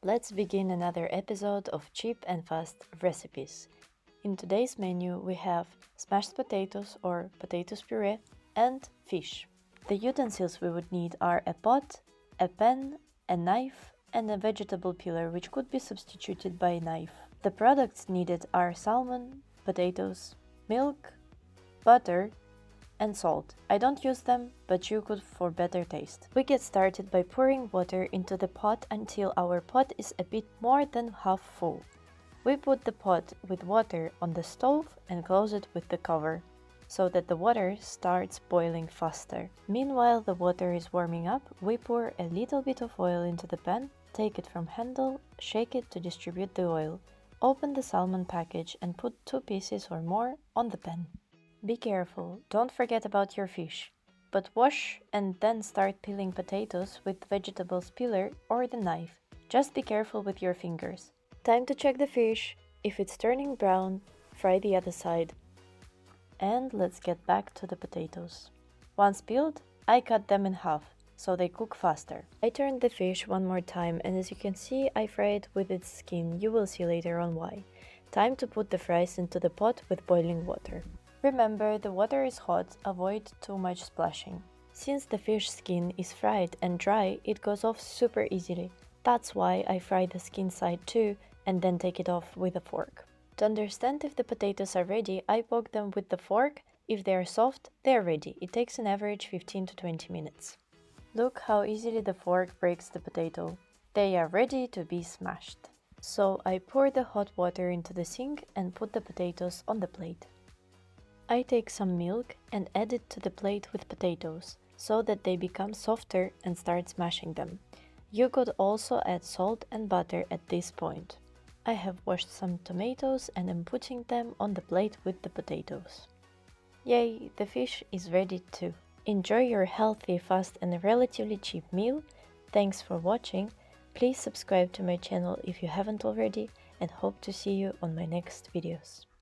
Let's begin another episode of Cheap and Fast Recipes. In today's menu we have smashed potatoes or potatoes puree and fish. The utensils we would need are a pot, a pan, a knife, and a vegetable peeler which could be substituted by a knife. The products needed are salmon, potatoes, milk, butter, and salt. I don't use them, but you could for better taste. We get started by pouring water into the pot until our pot is a bit more than half full. We put the pot with water on the stove and close it with the cover, so that the water starts boiling faster. Meanwhile the water is warming up, we pour a little bit of oil into the pan, take it from handle, shake it to distribute the oil. Open the salmon package and put 2 pieces or more on the pan. Be careful, don't forget about your fish, but wash and then start peeling potatoes with vegetables peeler or the knife. Just be careful with your fingers. Time to check the fish. If it's turning brown, fry the other side. And let's get back to the potatoes. Once peeled, I cut them in half, so they cook faster. I turned the fish one more time and as you can see I fry it with its skin, you will see later on why. Time to put the fries into the pot with boiling water. Remember, the water is hot, avoid too much splashing. Since the fish skin is fried and dry, it goes off super easily. That's why I fry the skin side too and then take it off with a fork. To understand if the potatoes are ready, I poke them with the fork. If they are soft, they are ready. It takes an average 15 to 20 minutes. Look how easily the fork breaks the potato. They are ready to be smashed. So I pour the hot water into the sink and put the potatoes on the plate. I take some milk and add it to the plate with potatoes, so that they become softer and start smashing them. You could also add salt and butter at this point. I have washed some tomatoes and am putting them on the plate with the potatoes. Yay, the fish is ready too. Enjoy your healthy, fast and relatively cheap meal. Thanks for watching. Please subscribe to my channel if you haven't already and hope to see you on my next videos.